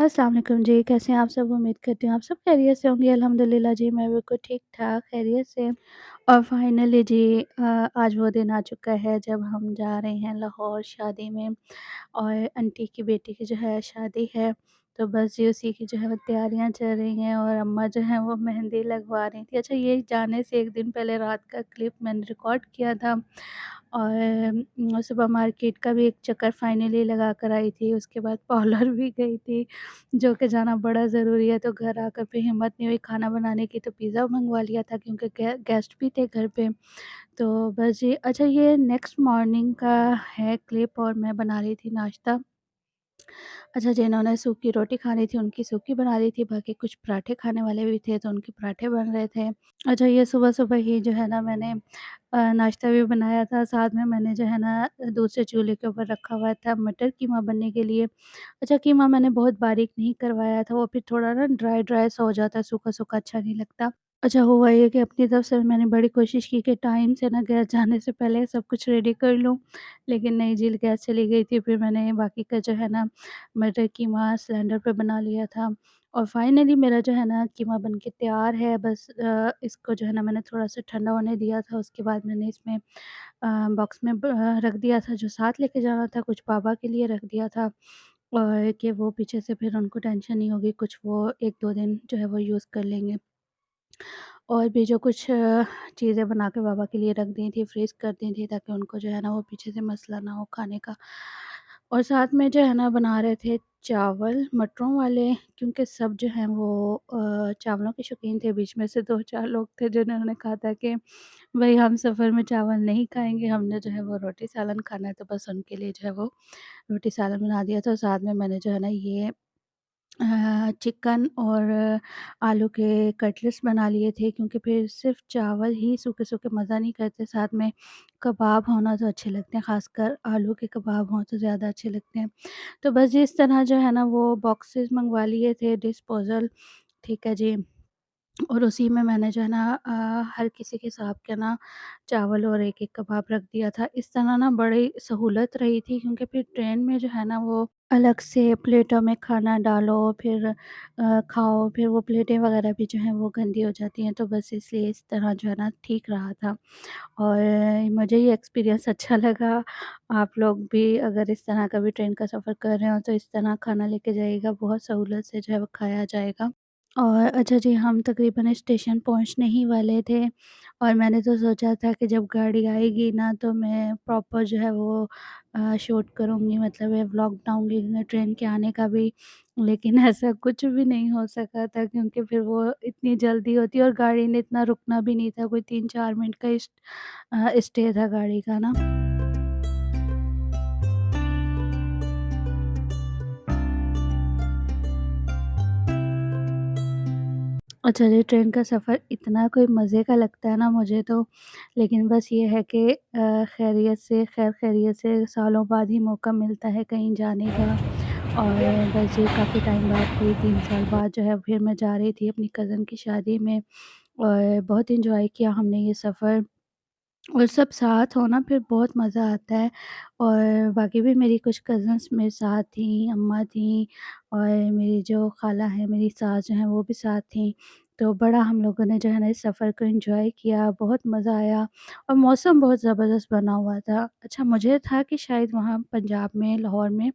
अस्सलाम वालेकुम जी, कैसे हैं आप सब? उम्मीद करती हूँ आप सब खैरियत से होंगे। अल्हम्दुलिल्लाह जी, मैं बिल्कुल ठीक-ठाक खैरियत से। और फाइनली जी आज वो दिन आ चुका है जब हम जा रहे हैं लाहौर शादी में। और आंटी की बेटी की जो है शादी है, तो बस जी उसी की जो है वो तैयारियाँ चल रही हैं और अम्मा जो हैं वो मेहंदी लगवा रही थी। अच्छा, ये जाने से 1 दिन पहले रात का क्लिप मैंने रिकॉर्ड किया था। और सुबह मार्केट का भी एक चक्कर फाइनली लगा कर आई थी, उसके बाद पार्लर भी गई थी, जो कि जाना बड़ा ज़रूरी है। तो घर आकर फिर हिम्मत नहीं हुई खाना बनाने की, तो पिज़्ज़ा मँगवा लिया था क्योंकि गेस्ट भी थे घर पे। तो बस जी, अच्छा ये नेक्स्ट मॉर्निंग का है क्लिप और मैं बना रही थी नाश्ता। अच्छा, जिन्होंने सूखी रोटी खानी थी उनकी सूखी बना ली थी, बाकी कुछ पराठे खाने वाले भी थे तो उनके पराठे बन रहे थे। अच्छा, ये सुबह-सुबह ही जो है ना मैंने नाश्ता भी बनाया था, साथ में मैंने जो है ना दूसरे चूल्हे के ऊपर रखा हुआ था मटर कीमा बनने के लिए। अच्छा, कीमा मैंने बहुत बारीक नहीं करवाया था, वो फिर थोड़ा ना ड्राई-ड्राई सा हो जाता है, सूखा-सूखा अच्छा नहीं लगता। अच्छा, हुआ ये कि अपनी तरफ से मैंने बड़ी कोशिश की कि टाइम से ना गैस जाने से पहले सब कुछ रेडी कर लूँ, लेकिन नहीं जी, गैस चली गई थी। फिर मैंने बाकी का जो है ना मटर कीमा सिलेंडर पे बना लिया था और फाइनली मेरा जो है ना कीमा बन के तैयार है। बस इसको जो है ना मैंने थोड़ा-सा ठंडा होने दिया था, उसके बाद मैंने इसमें बॉक्स में रख दिया था, जो साथ लेके जाना था, कुछ पापा के लिए रख दिया था और कि वो पीछे से फिर उनको टेंशन नहीं होगी, कुछ वो 1-2 दिन जो है वो यूज़ कर लेंगे। और भी जो कुछ चीज़ें बना के पापा के लिए रख दी थी, फ्रीज़ कर दी थी ताकि उनको जो है ना वो पीछे से मसला ना हो खाने का। और साथ में जो है ना बना रहे थे चावल मटरों वाले, क्योंकि सब जो हैं वो चावलों के शौकीन थे। बीच में से 2-4 लोग थे जिन्होंने कहा था कि भई हम सफ़र में चावल नहीं खाएँगे, हमने जो है वो रोटी सालन खाना है, तो बस उनके लिए जो है वो रोटी सालन बना दिया था। और साथ में मैंने जो है ना ये चिकन और आलू के कटलेट्स बना लिए थे, क्योंकि फिर सिर्फ़ चावल ही सूखे-सूखे मज़ा नहीं करते, साथ में कबाब होना तो अच्छे लगते हैं, ख़ासकर आलू के कबाब हों तो ज़्यादा अच्छे लगते हैं। तो बस जी इस तरह जो है ना वो बॉक्सेस मँगवा लिए थे डिस्पोज़ल, ठीक है जी। और उसी में मैंने जो है ना हर किसी के हिसाब के ना चावल और एक-एक कबाब रख दिया था। इस तरह ना बड़ी सहूलत रही थी, क्योंकि फिर ट्रेन में जो है ना वो अलग से प्लेटों में खाना डालो, फिर खाओ, फिर वो प्लेटें वग़ैरह भी जो हैं वो गंदी हो जाती हैं। तो बस इसलिए इस तरह जो है ना ठीक रहा था और मुझे ये एक्सपीरियंस अच्छा लगा। आप लोग भी अगर इस तरह कभी ट्रेन का सफ़र कर रहे हो तो इस तरह खाना लेके जाइएगा, बहुत सहूलत से जो है वो खाया जाएगा। और अच्छा जी, हम तकरीबन स्टेशन पहुँचने ही वाले थे और मैंने तो सोचा था कि जब गाड़ी आएगी ना तो मैं प्रॉपर जो है वो शूट करूँगी, मतलब ये व्लॉग बनाऊँगी ट्रेन के आने का भी। लेकिन ऐसा कुछ भी नहीं हो सका था, क्योंकि फिर वो इतनी जल्दी होती और गाड़ी ने इतना रुकना भी नहीं था, कोई 3-4 मिनट का स्टे था गाड़ी का ना। अच्छा जी, ट्रेन का सफ़र इतना कोई मज़े का लगता है ना मुझे तो, लेकिन बस ये है कि खैरियत से खैर खैरियत से सालों बाद ही मौका मिलता है कहीं जाने का। और बस ये काफ़ी टाइम बाद, कोई 3 साल बाद जो है फिर मैं जा रही थी अपनी कज़न की शादी में और बहुत एन्जॉय किया हमने ये सफ़र। और सब साथ हो ना फिर बहुत मज़ा आता है। और बाकी भी मेरी कुछ कज़न्स मेरे साथ थीं, अम्मा थीं और मेरी जो ख़ाला हैं, मेरी सास जो हैं वो भी साथ थीं। तो बड़ा हम लोगों ने जो है ना इस सफ़र को एन्जॉय किया, बहुत मज़ा आया और मौसम बहुत ज़बरदस्त बना हुआ था। अच्छा, मुझे था कि शायद वहाँ पंजाब में, लाहौर में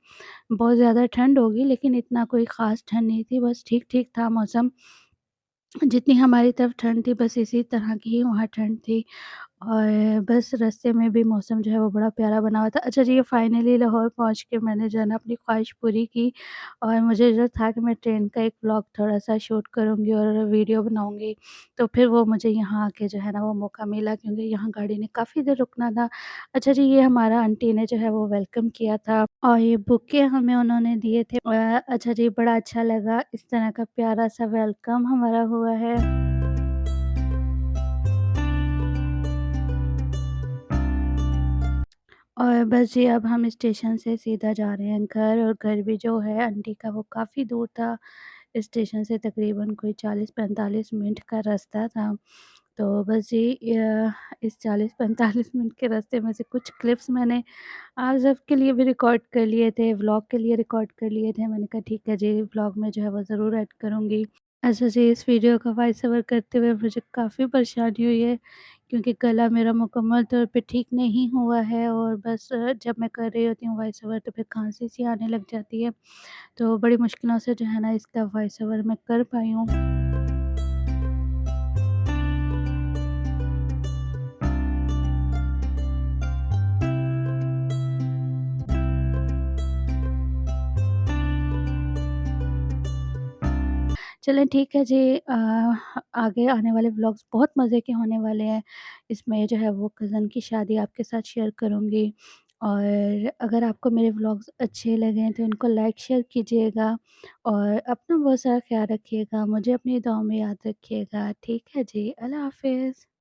बहुत ज़्यादा ठंड होगी, लेकिन इतना कोई ख़ास ठंड नहीं थी, बस ठीक-ठीक था मौसम। जितनी हमारी तरफ ठंड थी बस इसी तरह की ही वहाँ ठंड थी। और बस रास्ते में भी मौसम जो है वो बड़ा प्यारा बना हुआ था। अच्छा जी, ये फाइनली लाहौर पहुँच के मैंने जो है ना अपनी ख्वाहिश पूरी की और मुझे जो था कि मैं ट्रेन का एक व्लॉग थोड़ा-सा शूट करूँगी और वीडियो बनाऊँगी। तो फिर वो मुझे यहाँ आके जो है ना वो मौका मिला, क्योंकि यहाँ गाड़ी ने काफ़ी देर रुकना था। अच्छा जी, ये हमारा आंटी ने जो है वो वेलकम किया था और ये बुके हमें उन्होंने दिए थे। अच्छा जी, बड़ा अच्छा लगा, इस तरह का प्यारा-सा वेलकम हमारा हुआ है। और बस जी, अब हम स्टेशन से सीधा जा रहे हैं घर और घर भी जो है आंटी का वो काफ़ी दूर था। स्टेशन से तकरीबन कोई 40-45 मिनट का रास्ता था। तो बस जी इस 40-45 मिनट के रास्ते में से कुछ क्लिप्स मैंने आप सबके लिए भी रिकॉर्ड कर लिए थे, व्लॉग के लिए रिकॉर्ड कर लिए थे। मैंने कहा ठीक है जी, व्लॉग में जो है वो ज़रूर ऐड करूँगी। अच्छा जी, इस वीडियो का वॉइस ओवर करते हुए मुझे काफ़ी परेशानी हुई है, क्योंकि गला मेरा मुकम्मल तौर पे ठीक नहीं हुआ है और बस जब मैं कर रही होती हूँ वॉइस ओवर तो फिर खाँसी-सी आने लग जाती है। तो बड़ी मुश्किलों से जो है ना इसका वॉइस ओवर मैं कर पाई हूँ। चलें ठीक है जी, आगे आने वाले व्लॉग्स बहुत मज़े के होने वाले हैं। इसमें जो है वो कज़न की शादी आपके साथ शेयर करूँगी और अगर आपको मेरे व्लॉग्स अच्छे लगें तो इनको लाइक शेयर कीजिएगा और अपना बहुत सारा ख़्याल रखिएगा। मुझे अपनी दुआओं में याद रखिएगा। ठीक है जी, अल्लाह हाफ़िज़।